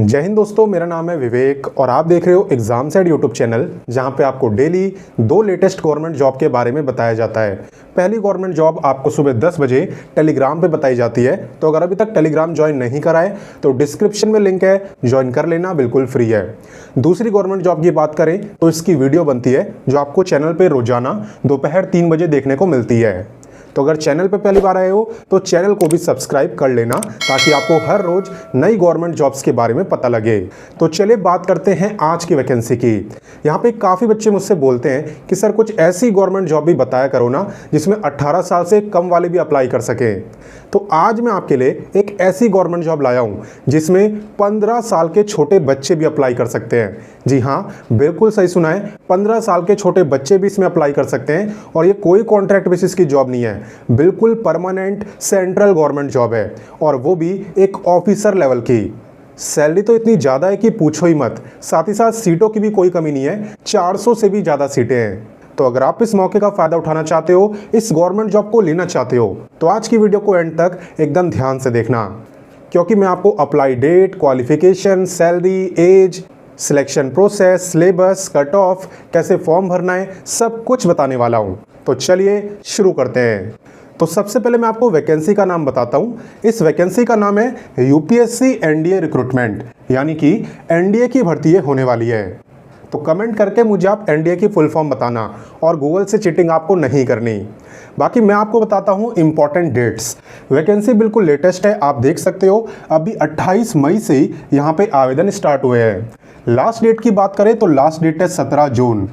जय हिंद दोस्तों, मेरा नाम है विवेक और आप देख रहे हो एग्जाम सेट यूट्यूब चैनल, जहां पे आपको डेली 2 लेटेस्ट गवर्नमेंट जॉब के बारे में बताया जाता है। पहली गवर्नमेंट जॉब आपको सुबह 10 बजे टेलीग्राम पे बताई जाती है, तो अगर अभी तक टेलीग्राम ज्वाइन नहीं करा है तो डिस्क्रिप्शन में लिंक है, ज्वाइन कर लेना, बिल्कुल फ्री है। दूसरी गवर्नमेंट जॉब की बात करें तो इसकी वीडियो बनती है जो आपको चैनल पर रोजाना दोपहर 3 बजे देखने को मिलती है। तो अगर चैनल पे पहली बार आए हो तो चैनल को भी सब्सक्राइब कर लेना, ताकि आपको हर रोज नई गवर्नमेंट जॉब्स के बारे में पता लगे। तो चलिए बात करते हैं आज की वैकेंसी की। यहाँ पे काफ़ी बच्चे मुझसे बोलते हैं कि सर कुछ ऐसी गवर्नमेंट जॉब भी बताया करो ना जिसमें 18 साल से कम वाले भी अप्लाई कर सकें। तो आज मैं आपके लिए एक ऐसी गवर्नमेंट जॉब लाया हूँ जिसमें 15 साल के छोटे बच्चे भी अप्लाई कर सकते हैं। जी हाँ, बिल्कुल सही सुना है, 15 साल के छोटे बच्चे भी इसमें अप्लाई कर सकते हैं। और ये कोई कॉन्ट्रैक्ट बेसिस की जॉब नहीं है, बिल्कुल परमानेंट सेंट्रल गवर्नमेंट जॉब है, और वो भी एक ऑफिसर लेवल की। सैलरी तो इतनी ज़्यादा है कि पूछो ही मत, साथ ही साथ सीटों की भी कोई कमी नहीं है, 400 से भी ज़्यादा सीटें हैं। तो अगर आप इस मौके का फ़ायदा उठाना चाहते हो, इस गवर्नमेंट जॉब को लेना चाहते हो, तो आज की वीडियो को एंड तक एकदम ध्यान से देखना, क्योंकि मैं आपको apply date, qualification, salary, age, selection process, syllabus, cut off, कैसे फॉर्म भरना है, सब कुछ बताने वाला हूँ। तो चलिए शुरू करते हैं। तो सबसे पहले मैं आपको वैकेंसी का नाम बताता हूँ। इस वैकेंसी का नाम है यूपीएससी एनडीए रिक्रूटमेंट, यानी कि एनडीए की भर्ती होने वाली है। तो कमेंट करके मुझे आप एनडीए की फुल फॉर्म बताना, और गूगल से चीटिंग आपको नहीं करनी। बाकी मैं आपको बताता हूँ इंपॉर्टेंट डेट्स। वैकेंसी बिल्कुल लेटेस्ट है, आप देख सकते हो अभी 28 मई से ही यहाँ पे आवेदन स्टार्ट हुए हैं। लास्ट डेट की बात करें तो लास्ट डेट है 17 जून।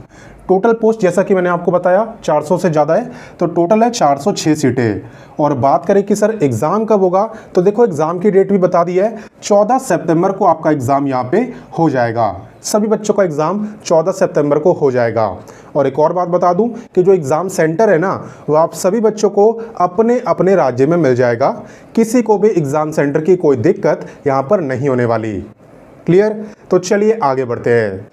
टोटल पोस्ट जैसा कि मैंने आपको बताया 400 से ज़्यादा है, तो टोटल है 406 सीटें। और बात करें कि सर एग्ज़ाम कब होगा, तो देखो एग्ज़ाम की डेट भी बता दी है, 14 सितंबर को आपका एग्ज़ाम यहाँ पे हो जाएगा। सभी बच्चों का एग्ज़ाम 14 सितंबर को हो जाएगा। और एक और बात बता दूं कि जो एग्ज़ाम सेंटर है ना, वो आप सभी बच्चों को अपने अपने राज्य में मिल जाएगा। किसी को भी एग्ज़ाम सेंटर की कोई दिक्कत यहाँ पर नहीं होने वाली। क्लियर? तो चलिए आगे बढ़ते हैं।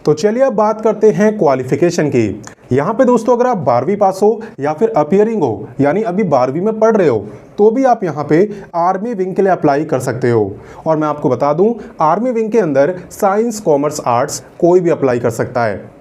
तो चलिए अब बात करते हैं क्वालिफिकेशन की। यहाँ पे दोस्तों अगर आप 12वीं पास हो या फिर अपीयरिंग हो, यानी अभी 12वीं में पढ़ रहे हो, तो भी आप यहाँ पे आर्मी विंग के लिए अप्लाई कर सकते हो। और मैं आपको बता दूँ, आर्मी विंग के अंदर साइंस, कॉमर्स, आर्ट्स कोई भी अप्लाई कर सकता है।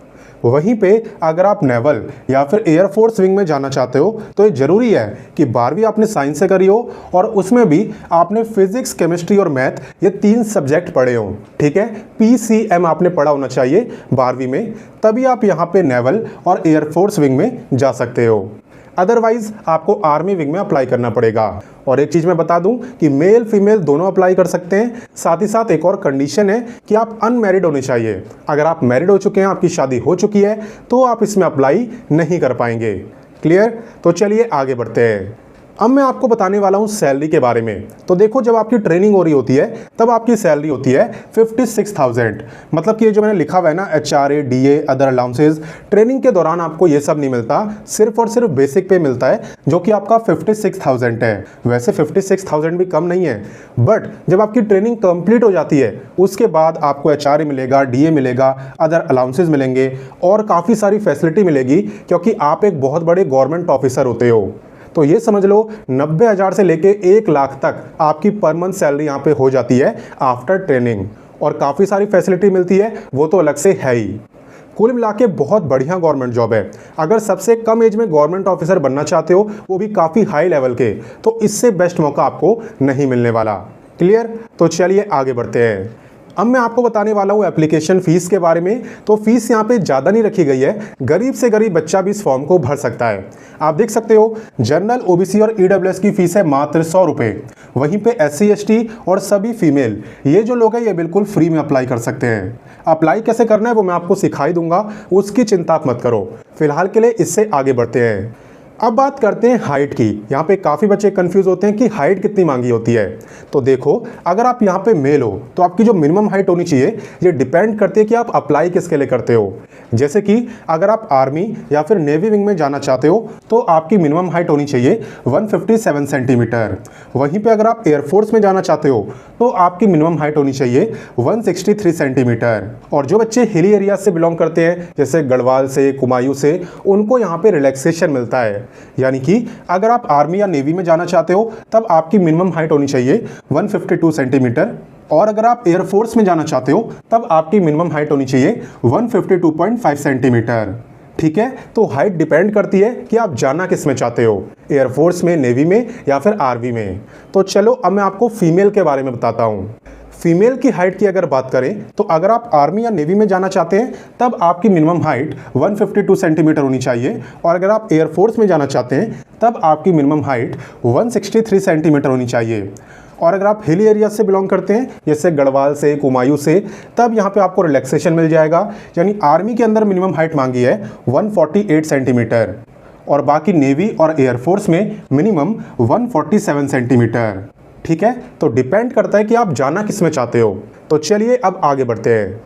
वहीं पे अगर आप नेवल या फिर एयरफोर्स विंग में जाना चाहते हो, तो ये ज़रूरी है कि 12वीं आपने साइंस से करी हो और उसमें भी आपने फिजिक्स, केमिस्ट्री और मैथ, ये 3 सब्जेक्ट पढ़े हो। ठीक है, पीसीएम आपने पढ़ा होना चाहिए 12वीं में, तभी आप यहाँ पे नेवल और एयरफोर्स विंग में जा सकते हो। अदरवाइज आपको आर्मी विंग में अप्लाई करना पड़ेगा। और एक चीज़ मैं बता दूं कि मेल फीमेल दोनों अप्लाई कर सकते हैं। साथ ही साथ एक और कंडीशन है कि आप अनमैरिड होने चाहिए। अगर आप मैरिड हो चुके हैं, आपकी शादी हो चुकी है, तो आप इसमें अप्लाई नहीं कर पाएंगे। क्लियर? तो चलिए आगे बढ़ते हैं। अब मैं आपको बताने वाला हूं सैलरी के बारे में। तो देखो, जब आपकी ट्रेनिंग हो रही होती है तब आपकी सैलरी होती है 56,000। मतलब कि ये जो मैंने लिखा हुआ है ना, HRA, DA, other allowances, training के दौरान आपको ये सब नहीं मिलता, सिर्फ और सिर्फ बेसिक पे मिलता है, जो कि आपका 56,000 है। वैसे 56,000 भी कम नहीं है, बट जब आपकी ट्रेनिंग कंप्लीट हो जाती है उसके बाद आपको HRA मिलेगा, DA मिलेगा, अदर अलाउंसेज मिलेंगे और काफ़ी सारी फैसिलिटी मिलेगी, क्योंकि आप एक बहुत बड़े गवर्नमेंट ऑफिसर होते हो। तो ये समझ लो 90,000 से लेके 1 लाख तक आपकी पर मंथ सैलरी यहाँ पे हो जाती है आफ्टर ट्रेनिंग। और काफ़ी सारी फैसिलिटी मिलती है, वो तो अलग से है ही। कुल मिला के बहुत बढ़िया गवर्नमेंट जॉब है। अगर सबसे कम एज में गवर्नमेंट ऑफिसर बनना चाहते हो, वो भी काफ़ी हाई लेवल के, तो इससे बेस्ट मौका आपको नहीं मिलने वाला। क्लियर? तो चलिए आगे बढ़ते हैं। अब मैं आपको बताने वाला हूँ एप्लीकेशन फ़ीस के बारे में। तो फीस यहाँ पे ज़्यादा नहीं रखी गई है, गरीब से गरीब बच्चा भी इस फॉर्म को भर सकता है। आप देख सकते हो, जनरल, ओबीसी और ईडब्ल्यूएस की फ़ीस है मात्र 100 रुपये। वहीं पे SC, ST और सभी फीमेल, ये जो लोग हैं, ये बिल्कुल फ्री में अप्लाई कर सकते हैं। अप्लाई कैसे करना है वो मैं आपको सिखाई दूंगा, उसकी चिंता मत करो। फिलहाल के लिए इससे आगे बढ़ते हैं। अब बात करते हैं हाइट की। यहाँ पे काफ़ी बच्चे कंफ्यूज होते हैं कि हाइट कितनी मांगी होती है। तो देखो, अगर आप यहाँ पे मेल हो तो आपकी जो मिनिमम हाइट होनी चाहिए, ये डिपेंड करती है कि आप अप्लाई किसके लिए करते हो। जैसे कि अगर आप आर्मी या फिर नेवी विंग में जाना चाहते हो तो आपकी मिनिमम हाइट होनी चाहिए 157 सेंटीमीटर। वहीं पे अगर आप एयरफोर्स में जाना चाहते हो तो आपकी मिनिमम हाइट होनी चाहिए 163 सेंटीमीटर। और जो बच्चे हिली एरिया से बिलोंग करते हैं, जैसे गढ़वाल से, कुमायूं से, उनको यहाँ पे रिलैक्सेशन मिलता है। यानी कि अगर आप आर्मी या नेवी में जाना चाहते हो तब आपकी मिनिमम हाइट होनी चाहिए 152 सेंटीमीटर। और अगर आप एयरफोर्स में जाना चाहते हो तब आपकी मिनिमम हाइट होनी चाहिए 152.5 सेंटीमीटर। ठीक है, तो हाइट डिपेंड करती है कि आप जाना किस में चाहते हो, एयरफोर्स में, नेवी में या फिर आर्मी में। तो चलो अब मैं आपको फीमेल के बारे में बताता हूँ। फीमेल की हाइट की अगर बात करें तो अगर आप आर्मी या नेवी में जाना चाहते हैं तब आपकी मिनिमम हाइट 152 सेंटीमीटर होनी चाहिए, और अगर आप एयरफोर्स में जाना चाहते हैं तब आपकी मिनिमम हाइट 163 सेंटीमीटर होनी चाहिए। और अगर आप हिल एरिया से बिलोंग करते हैं जैसे गढ़वाल से, कुमायूं से, तब यहाँ पे आपको रिलैक्सेशन मिल जाएगा। यानी आर्मी के अंदर मिनिमम हाइट मांगी है 148 सेंटीमीटर, और बाकी नेवी और एयरफोर्स में मिनिमम 147 सेंटीमीटर। ठीक है, तो डिपेंड करता है कि आप जाना किस में चाहते हो। तो चलिए अब आगे बढ़ते हैं।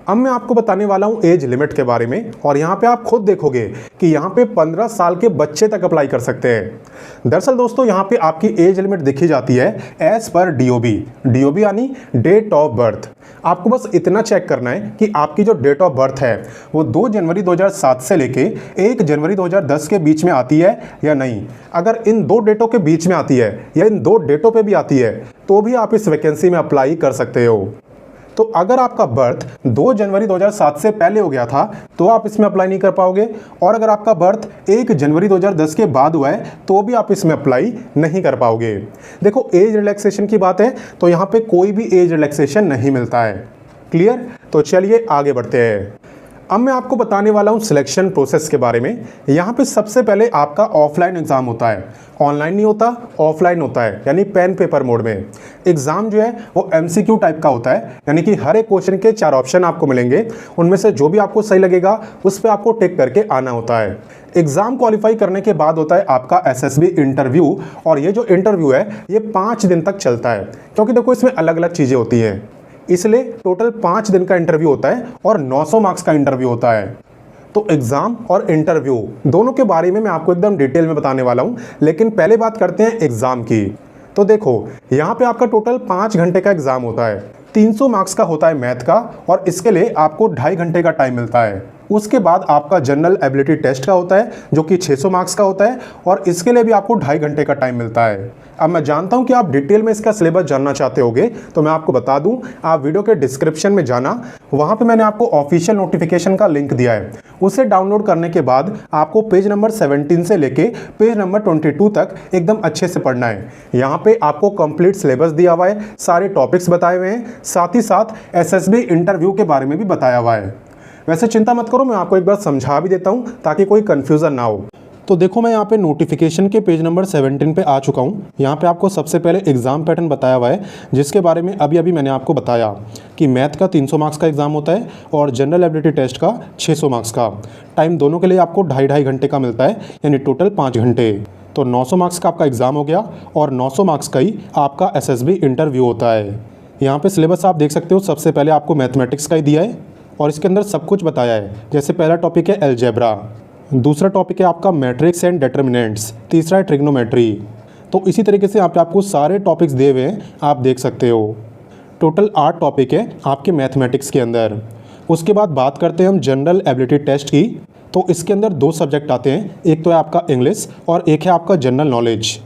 अब मैं आपको बताने वाला हूं एज लिमिट के बारे में, और यहाँ पे आप खुद देखोगे कि यहाँ पे 15 साल के बच्चे तक अप्लाई कर सकते हैं। दरअसल दोस्तों यहाँ पे आपकी एज लिमिट देखी जाती है एज पर DOB यानी डेट ऑफ बर्थ। आपको बस इतना चेक करना है कि आपकी जो डेट ऑफ बर्थ है वो 2 जनवरी 2007 से लेके 1 जनवरी 2010 के बीच में आती है या नहीं। अगर इन 2 डेटों के बीच में आती है या इन 2 डेटों पे भी आती है तो भी आप इस वैकेंसी में अप्लाई कर सकते हो। तो अगर आपका बर्थ 2 जनवरी 2007 से पहले हो गया था तो आप इसमें अप्लाई नहीं कर पाओगे, और अगर आपका बर्थ 1 जनवरी 2010 के बाद हुआ है तो भी आप इसमें अप्लाई नहीं कर पाओगे। देखो एज रिलैक्सेशन की बात है तो यहाँ पे कोई भी एज रिलैक्सेशन नहीं मिलता है। क्लियर? तो चलिए आगे बढ़ते हैं। अब मैं आपको बताने वाला हूँ सिलेक्शन प्रोसेस के बारे में। यहाँ पे सबसे पहले आपका ऑफलाइन एग्ज़ाम होता है, ऑनलाइन नहीं होता, ऑफलाइन होता है, यानी पेन पेपर मोड में। एग्ज़ाम जो है वो MCQ टाइप का होता है, यानी कि हर एक क्वेश्चन के 4 ऑप्शन आपको मिलेंगे, उनमें से जो भी आपको सही लगेगा उस पर आपको टिक करके आना होता है। एग्ज़ाम क्वालिफाई करने के बाद होता है आपका SSB इंटरव्यू, और ये जो इंटरव्यू है ये 5 दिन तक चलता है, क्योंकि देखो इसमें अलग अलग चीज़ें होती हैं, इसलिए टोटल 5 दिन का इंटरव्यू होता है और 900 मार्क्स का इंटरव्यू होता है। तो एग्ज़ाम और इंटरव्यू दोनों के बारे में मैं आपको एकदम डिटेल में बताने वाला हूं, लेकिन पहले बात करते हैं एग्ज़ाम की। तो देखो यहाँ पे आपका टोटल 5 घंटे का एग्ज़ाम होता है, 300 मार्क्स का होता है मैथ का, और इसके लिए आपको 2.5 घंटे का टाइम मिलता है। उसके बाद आपका जनरल एबिलिटी टेस्ट का होता है जो कि 600 मार्क्स का होता है, और इसके लिए भी आपको 2.5 घंटे का टाइम मिलता है। अब मैं जानता हूं कि आप डिटेल में इसका सिलेबस जानना चाहते होगे, तो मैं आपको बता दूं, आप वीडियो के डिस्क्रिप्शन में जाना, वहां पे मैंने आपको ऑफिशियल नोटिफिकेशन का लिंक दिया है। उसे डाउनलोड करने के बाद आपको पेज नंबर 17 से लेके पेज नंबर 22 तक एकदम अच्छे से पढ़ना है। यहाँ पे आपको कंप्लीट सिलेबस दिया हुआ है, सारे टॉपिक्स बताए हुए हैं, साथ ही साथ SSB इंटरव्यू के बारे में भी बताया हुआ है। वैसे चिंता मत करो, मैं आपको एक बार समझा भी देता हूँ ताकि कोई कन्फ्यूज़न ना हो। तो देखो मैं यहाँ पे नोटिफिकेशन के पेज नंबर 17 पे आ चुका हूँ। यहाँ पे आपको सबसे पहले एग्ज़ाम पैटर्न बताया हुआ है, जिसके बारे में अभी अभी मैंने आपको बताया कि मैथ का 300 मार्क्स का एग्ज़ाम होता है और जनरल एबिलिटी टेस्ट का 600 मार्क्स का। टाइम दोनों के लिए आपको 2.5 घंटे का मिलता है, यानी टोटल 5 घंटे। तो 900 मार्क्स का आपका एग्ज़ाम हो गया, और 900 मार्क्स का ही आपका SSB इंटरव्यू होता है। यहाँ पर सिलेबस आप देख सकते हो, सबसे पहले आपको मैथमेटिक्स का ही दिया है और इसके अंदर सब कुछ बताया है। जैसे पहला टॉपिक है अलजेब्रा, दूसरा टॉपिक है आपका मैट्रिक्स एंड डिटर्मिनेंट्स, तीसरा है ट्रिग्नोमेट्री। तो इसी तरीके से यहाँ पे आपको सारे टॉपिक्स दिए हुए हैं, आप देख सकते हो। टोटल 8 टॉपिक है आपके मैथमेटिक्स के अंदर। उसके बाद बात करते हैं हम जनरल एबिलिटी टेस्ट की। तो इसके अंदर 2 सब्जेक्ट आते हैं, एक तो है आपका इंग्लिश और एक है आपका जनरल नॉलेज।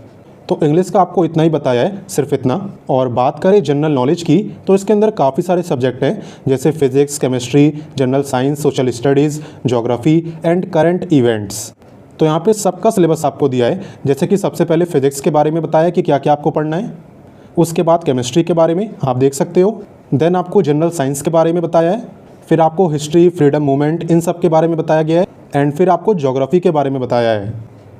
तो इंग्लिश का आपको इतना ही बताया है, सिर्फ इतना। और बात करें जनरल नॉलेज की तो इसके अंदर काफ़ी सारे सब्जेक्ट हैं, जैसे physics, chemistry, general science, social studies, geography and current events. तो यहाँ पे सबका सिलेबस आपको दिया है। जैसे कि सबसे पहले फिजिक्स के बारे में बताया कि क्या क्या आपको पढ़ना है, उसके बाद केमिस्ट्री के बारे में आप देख सकते हो, देन आपको जनरल साइंस के बारे में बताया है, फिर आपको हिस्ट्री, फ्रीडम मूवमेंट, इन सब के बारे में बताया गया है, एंड फिर आपको ज्योग्राफी के बारे में बताया है,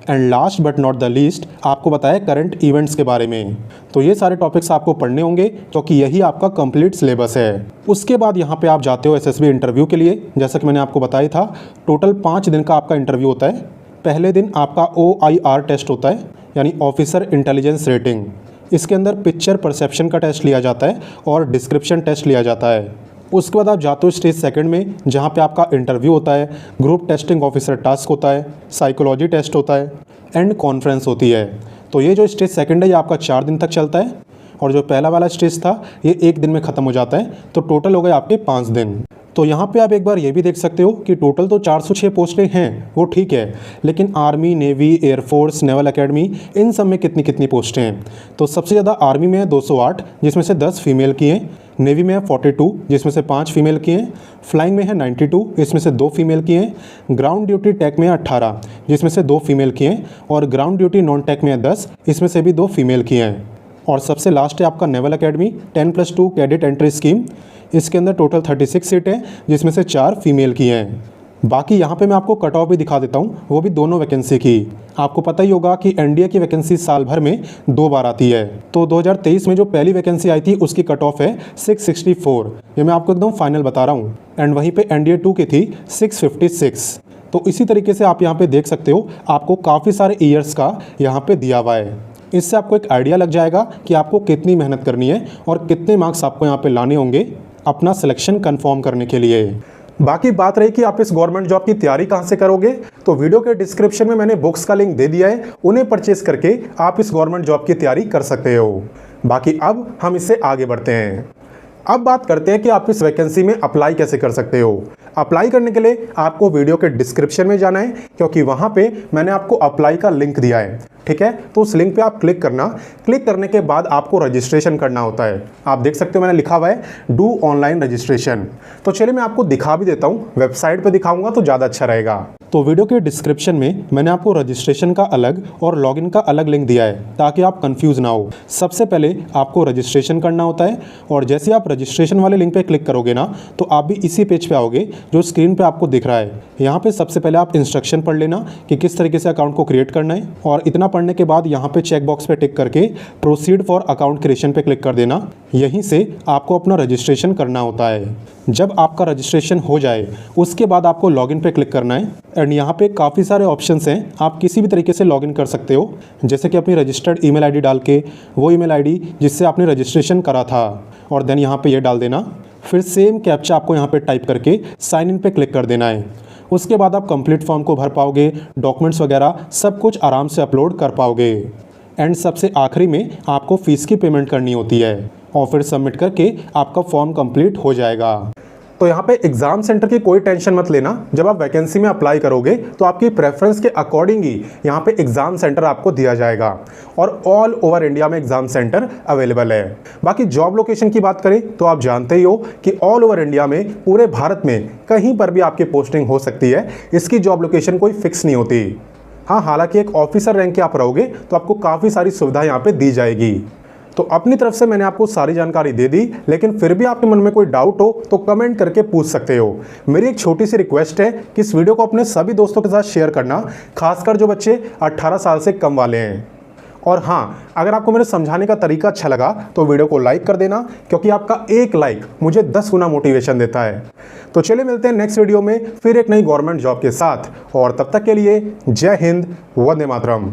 and last but not the least आपको बताया करंट इवेंट्स के बारे में। तो ये सारे टॉपिक्स आपको पढ़ने होंगे क्योंकि यही आपका कंप्लीट सिलेबस है। उसके बाद यहाँ पे आप जाते हो SSB इंटरव्यू के लिए। जैसा कि मैंने आपको बताया था, टोटल 5 दिन का आपका इंटरव्यू होता है। पहले दिन आपका OIR टेस्ट होता है, यानी ऑफिसर इंटेलिजेंस रेटिंग। इसके अंदर पिक्चर परसेप्शन का टेस्ट लिया जाता है और डिस्क्रिप्शन टेस्ट लिया जाता है। उसके बाद आप जाते हो स्टेज 2 में, जहाँ पे आपका इंटरव्यू होता है, ग्रुप टेस्टिंग ऑफिसर टास्क होता है, साइकोलॉजी टेस्ट होता है, एंड कॉन्फ्रेंस होती है। तो ये जो स्टेज 2 है ये आपका 4 दिन तक चलता है, और जो पहला वाला स्टेज था ये 1 दिन में ख़त्म हो जाता है। तो टोटल हो गए आपके 5 दिन। तो यहाँ पे आप एक बार ये भी देख सकते हो कि टोटल तो 406 पोस्टें हैं, वो ठीक है, लेकिन army, navy, air force, naval academy, इन सब में कितनी कितनी पोस्टें हैं। तो सबसे ज़्यादा आर्मी में है 208, जिसमें से 10 फीमेल की हैं। नेवी में है 42, जिसमें से 5 फीमेल की हैं। फ्लाइंग में है 92, इसमें से 2 फीमेल की हैं। ग्राउंड ड्यूटी टेक में है 18, जिसमें से 2 फीमेल की हैं। और ग्राउंड ड्यूटी नॉन टेक में है 10, इसमें से भी 2 फीमेल की हैं। और सबसे लास्ट है आपका naval academy 10+2 cadet entry scheme. इसके अंदर टोटल 36 सीटें हैं, जिसमें से 4 फीमेल की हैं। बाकी यहाँ पे मैं आपको कट ऑफ भी दिखा देता हूँ, वो भी दोनों वैकेंसी की। आपको पता ही होगा कि एनडीए की वैकेंसी साल भर में 2 बार आती है। तो 2023 में जो पहली वैकेंसी आई थी उसकी कट ऑफ है 664, ये मैं आपको एकदम फाइनल बता रहा हूँ। एंड वहीं पे एनडीए 2 की थी 656। तो इसी तरीके से आप यहाँ पे देख सकते हो, आपको काफ़ी सारे ईयर्स का यहाँ पे दिया हुआ है। इससे आपको एक आइडिया लग जाएगा कि आपको कितनी मेहनत करनी है और कितने मार्क्स आपको यहाँ पे लाने होंगे अपना सिलेक्शन कंफर्म करने के लिए। बाकी बात रही कि आप इस गवर्नमेंट जॉब की तैयारी कहाँ से करोगे, तो वीडियो के डिस्क्रिप्शन में मैंने बुक्स का लिंक दे दिया है, उन्हें परचेस करके आप इस गवर्नमेंट जॉब की तैयारी कर सकते हो। बाकी अब हम इससे आगे बढ़ते हैं। अब बात करते हैं कि आप इस वैकेंसी में अप्लाई कैसे कर सकते हो। अप्लाई करने के लिए आपको वीडियो के डिस्क्रिप्शन में जाना है, क्योंकि वहाँ पे मैंने आपको अप्लाई का लिंक दिया है, ठीक है। तो उस लिंक पे आप क्लिक करना। क्लिक करने के बाद आपको रजिस्ट्रेशन करना होता है। आप देख सकते हो मैंने लिखा हुआ है डू ऑनलाइन रजिस्ट्रेशन। तो चलिए मैं आपको दिखा भी देता हूँ, वेबसाइट पे दिखाऊंगा तो ज़्यादा अच्छा रहेगा। तो वीडियो के डिस्क्रिप्शन में मैंने आपको रजिस्ट्रेशन का अलग और लॉगिन का अलग लिंक दिया है, ताकि आप कंफ्यूज ना हो। सबसे पहले आपको रजिस्ट्रेशन करना होता है, और जैसे आप रजिस्ट्रेशन वाले लिंक पे क्लिक करोगे ना, तो आप भी इसी पेज पे आओगे जो स्क्रीन पे आपको दिख रहा है। यहाँ पे सबसे पहले आप इंस्ट्रक्शन पढ़ लेना कि किस तरीके से अकाउंट को क्रिएट करना है, और इतना पढ़ने के बाद यहाँ पे चेक बॉक्स पे टिक करके प्रोसीड फॉर अकाउंट क्रिएशन पे क्लिक कर देना। यहीं से आपको अपना रजिस्ट्रेशन करना होता है। जब आपका रजिस्ट्रेशन हो जाए उसके बाद आपको लॉगिन पे क्लिक करना है। एंड यहाँ पे काफ़ी सारे ऑप्शंस हैं, आप किसी भी तरीके से लॉगिन कर सकते हो, जैसे कि अपनी रजिस्टर्ड ईमेल आईडी डाल के, वो ईमेल आईडी जिससे आपने रजिस्ट्रेशन करा था, और देन यहाँ पे ये डाल देना। फिर सेम कैप्चा आपको यहाँ पे टाइप करके साइन इन पे क्लिक कर देना है। उसके बाद आप कंप्लीट फॉर्म को भर पाओगे, डॉक्यूमेंट्स वगैरह सब कुछ आराम से अपलोड कर पाओगे। एंड सबसे आखिरी में आपको फ़ीस की पेमेंट करनी होती है, और फिर सबमिट करके आपका फॉर्म कंप्लीट हो जाएगा। तो यहाँ पे एग्ज़ाम सेंटर की कोई टेंशन मत लेना। जब आप वैकेंसी में अप्लाई करोगे तो आपकी प्रेफरेंस के अकॉर्डिंग ही यहाँ पे एग्ज़ाम सेंटर आपको दिया जाएगा, और ऑल ओवर इंडिया में एग्ज़ाम सेंटर अवेलेबल है। बाकी जॉब लोकेशन की बात करें तो आप जानते ही हो कि ऑल ओवर इंडिया में, पूरे भारत में कहीं पर भी आपकी पोस्टिंग हो सकती है। इसकी जॉब लोकेशन कोई फिक्स नहीं होती। हाँ, हालांकि एक ऑफिसर रैंक के आप रहोगे तो आपको काफ़ी सारी सुविधा यहाँ पे दी जाएगी। तो अपनी तरफ से मैंने आपको सारी जानकारी दे दी, लेकिन फिर भी आपके मन में कोई डाउट हो तो कमेंट करके पूछ सकते हो। मेरी एक छोटी सी रिक्वेस्ट है कि इस वीडियो को अपने सभी दोस्तों के साथ शेयर करना, खासकर जो बच्चे 18 साल से कम वाले हैं। और हाँ, अगर आपको मेरे समझाने का तरीका अच्छा लगा तो वीडियो को लाइक कर देना, क्योंकि आपका एक लाइक मुझे 10 गुना मोटिवेशन देता है। तो चलिए मिलते हैं नेक्स्ट वीडियो में फिर एक नई गवर्नमेंट जॉब के साथ, और तब तक के लिए जय हिंद, वंदे मातरम।